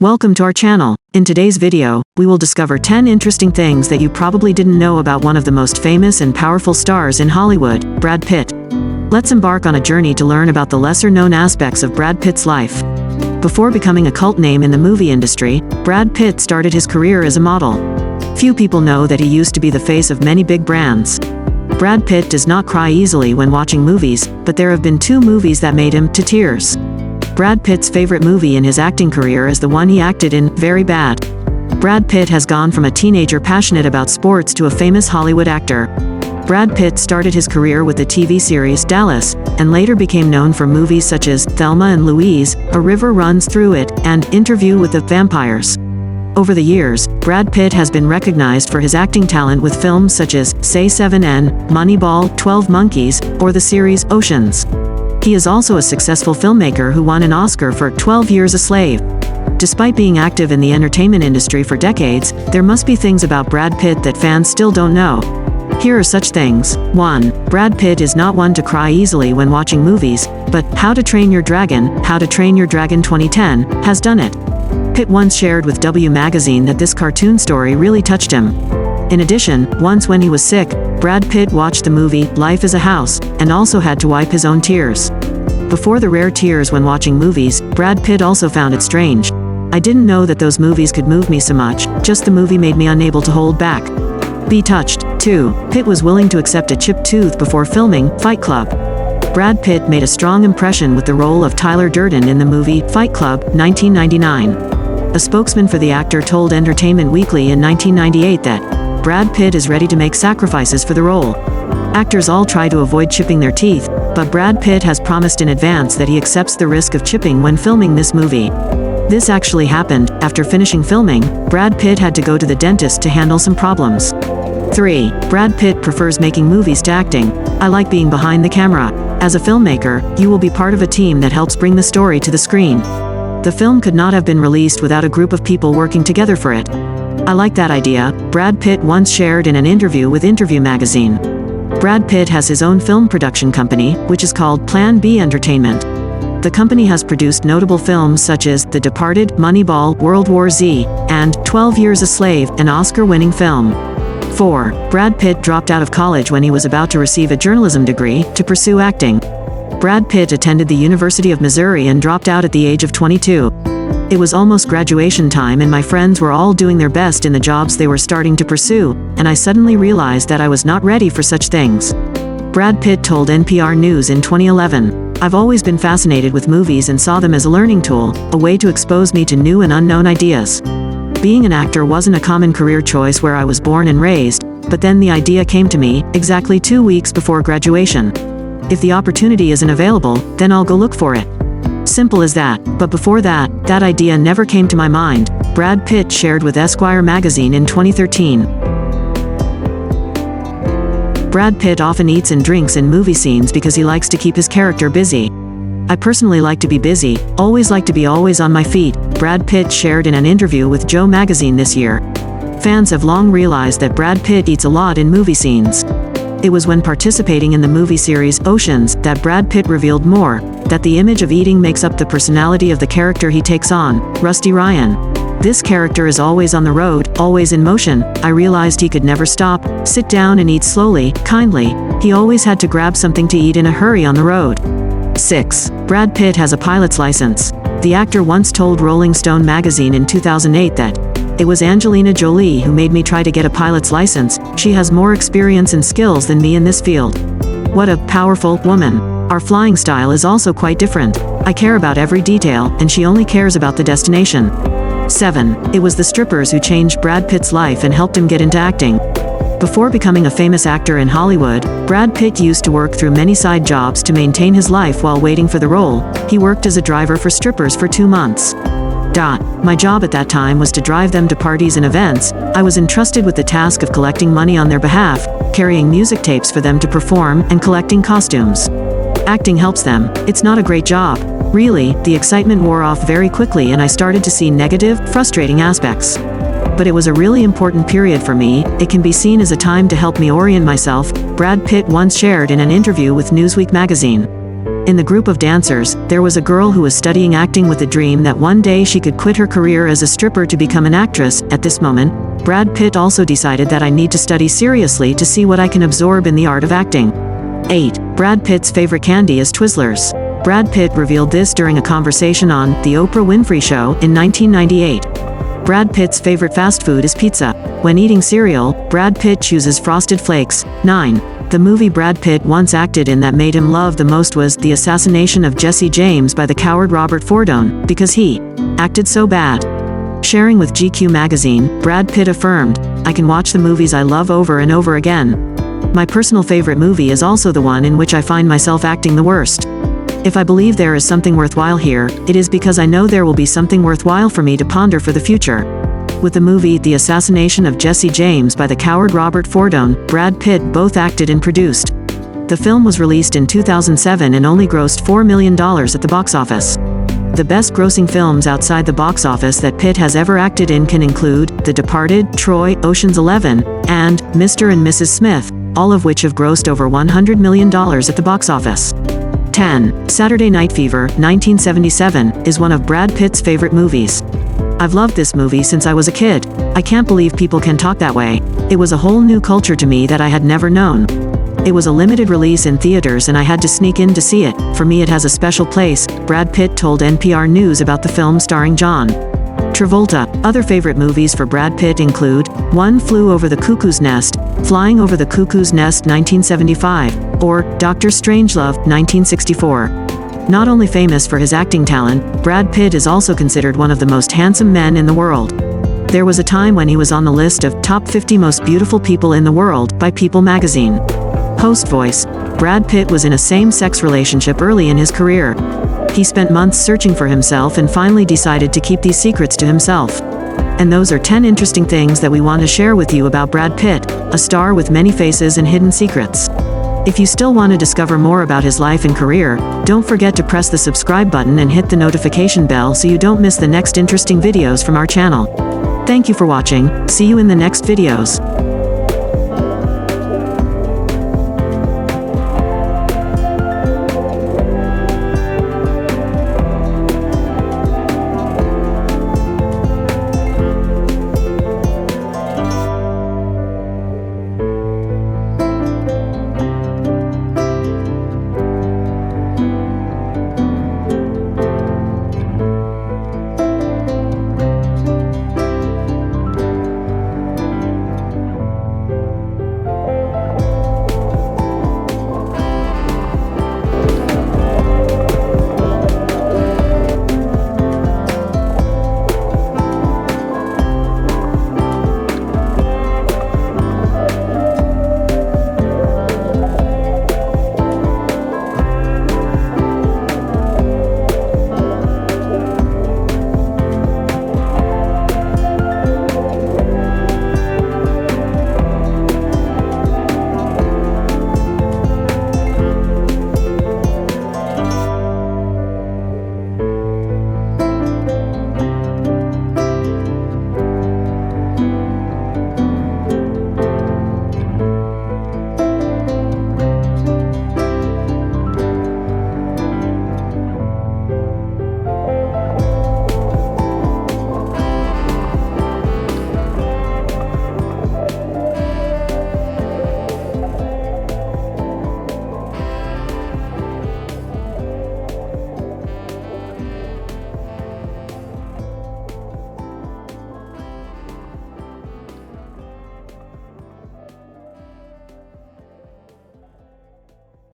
Welcome to our channel. In today's video, we will discover 10 interesting things that you probably didn't know about one of the most famous and powerful stars in Hollywood, Brad Pitt. Let's embark on a journey to learn about the lesser-known aspects of Brad Pitt's life. Before becoming a cult name in the movie industry, Brad Pitt started his career as a model. Few people know that he used to be the face of many big brands. Brad Pitt does not cry easily when watching movies, but there have been two movies that made him to tears. Brad Pitt's favorite movie in his acting career is the one he acted in, Very Bad. Brad Pitt has gone from a teenager passionate about sports to a famous Hollywood actor. Brad Pitt started his career with the TV series Dallas, and later became known for movies such as Thelma and Louise, A River Runs Through It, and Interview with the Vampires. Over the years, Brad Pitt has been recognized for his acting talent with films such as Say 7N, Moneyball, 12 Monkeys, or the series Oceans. He is also a successful filmmaker who won an Oscar for 12 Years a Slave. Despite being active in the entertainment industry for decades, there must be things about Brad Pitt that fans still don't know. Here are such things. 1. Brad Pitt is not one to cry easily when watching movies, but How to Train Your Dragon, How to Train Your Dragon 2010, has done it. Pitt once shared with W magazine that this cartoon story really touched him. In addition, once when he was sick, Brad Pitt watched the movie Life is a House, and also had to wipe his own tears. Before the rare tears when watching movies, Brad Pitt also found it strange. I didn't know that those movies could move me so much, just the movie made me unable to hold back. Be touched. 2. Pitt was willing to accept a chipped tooth before filming Fight Club. Brad Pitt made a strong impression with the role of Tyler Durden in the movie Fight Club, 1999. A spokesman for the actor told Entertainment Weekly in 1998 that Brad Pitt is ready to make sacrifices for the role. Actors all try to avoid chipping their teeth, but Brad Pitt has promised in advance that he accepts the risk of chipping when filming this movie. This actually happened. After finishing filming, Brad Pitt had to go to the dentist to handle some problems. 3. Brad Pitt prefers making movies to acting. I like being behind the camera. As a filmmaker, you will be part of a team that helps bring the story to the screen. The film could not have been released without a group of people working together for it. I like that idea, Brad Pitt once shared in an interview with Interview magazine. Brad Pitt has his own film production company, which is called Plan B Entertainment. The company has produced notable films such as The Departed, Moneyball, World War Z, and 12 Years a Slave, an Oscar-winning film. 4. Brad Pitt dropped out of college when he was about to receive a journalism degree to pursue acting. Brad Pitt attended the University of Missouri and dropped out at the age of 22. It was almost graduation time and my friends were all doing their best in the jobs they were starting to pursue, and I suddenly realized that I was not ready for such things. Brad Pitt told NPR News in 2011, I've always been fascinated with movies and saw them as a learning tool, a way to expose me to new and unknown ideas. Being an actor wasn't a common career choice where I was born and raised, but then the idea came to me, exactly 2 weeks before graduation. If the opportunity isn't available, then I'll go look for it. Simple as that, but before that idea never came to my mind, Brad Pitt shared with Esquire magazine in 2013. Brad Pitt often eats and drinks in movie scenes because he likes to keep his character busy. I personally like to be busy, always like to be always on my feet, Brad Pitt shared in an interview with Joe magazine this year. Fans have long realized that Brad Pitt eats a lot in movie scenes. It was when participating in the movie series Oceans that Brad Pitt revealed more, that the image of eating makes up the personality of the character he takes on, Rusty Ryan. This character is always on the road, always in motion. I realized he could never stop, sit down and eat slowly, kindly. He always had to grab something to eat in a hurry on the road. 6. Brad Pitt has a pilot's license. The actor once told Rolling Stone magazine in 2008 that it was Angelina Jolie who made me try to get a pilot's license. She has more experience and skills than me in this field. What a powerful woman. Our flying style is also quite different. I care about every detail, and she only cares about the destination. 7. It was the strippers who changed Brad Pitt's life and helped him get into acting. Before becoming a famous actor in Hollywood, Brad Pitt used to work through many side jobs to maintain his life while waiting for the role. He worked as a driver for strippers for 2 months. My job at that time was to drive them to parties and events. I was entrusted with the task of collecting money on their behalf, carrying music tapes for them to perform, and collecting costumes. Acting helps them. It's not a great job. Really, the excitement wore off very quickly and I started to see negative, frustrating aspects. But it was a really important period for me. It can be seen as a time to help me orient myself, Brad Pitt once shared in an interview with Newsweek magazine. In the group of dancers, there was a girl who was studying acting with a dream that one day she could quit her career as a stripper to become an actress. At this moment, Brad Pitt also decided that I need to study seriously to see what I can absorb in the art of acting. 8. Brad Pitt's favorite candy is Twizzlers. Brad Pitt revealed this during a conversation on The Oprah Winfrey Show in 1998. Brad Pitt's favorite fast food is pizza. When eating cereal, Brad Pitt chooses Frosted Flakes. 9. The movie Brad Pitt once acted in that made him loved the most was The Assassination of Jesse James by the coward Robert Fordone, because he acted so bad. Sharing with GQ magazine, Brad Pitt affirmed, "I can watch the movies I love over and over again. My personal favorite movie is also the one in which I find myself acting the worst. If I believe there is something worthwhile here, it is because I know there will be something worthwhile for me to ponder for the future." With the movie The Assassination of Jesse James by the coward Robert Fordone, Brad Pitt both acted and produced. The film was released in 2007 and only grossed $4 million at the box office. The best grossing films outside the box office that Pitt has ever acted in can include The Departed, Troy, Ocean's 11, and Mr. and Mrs. Smith, all of which have grossed over $100 million at the box office. 10. Saturday Night Fever, 1977, is one of Brad Pitt's favorite movies. I've loved this movie since I was a kid. I can't believe people can talk that way. It was a whole new culture to me that I had never known. It was a limited release in theaters and I had to sneak in to see it. For me it has a special place, Brad Pitt told NPR News about the film starring John Travolta. Other favorite movies for Brad Pitt include One Flew Over the Cuckoo's Nest, Flying Over the Cuckoo's Nest 1975, or Dr. Strangelove 1964. Not only famous for his acting talent, Brad Pitt is also considered one of the most handsome men in the world. There was a time when he was on the list of top 50 most beautiful people in the world by People magazine. Host voice, Brad Pitt was in a same-sex relationship early in his career. He spent months searching for himself and finally decided to keep these secrets to himself. And those are 10 interesting things that we want to share with you about Brad Pitt, a star with many faces and hidden secrets. If you still want to discover more about his life and career, don't forget to press the subscribe button and hit the notification bell so you don't miss the next interesting videos from our channel. Thank you for watching. See you in the next videos.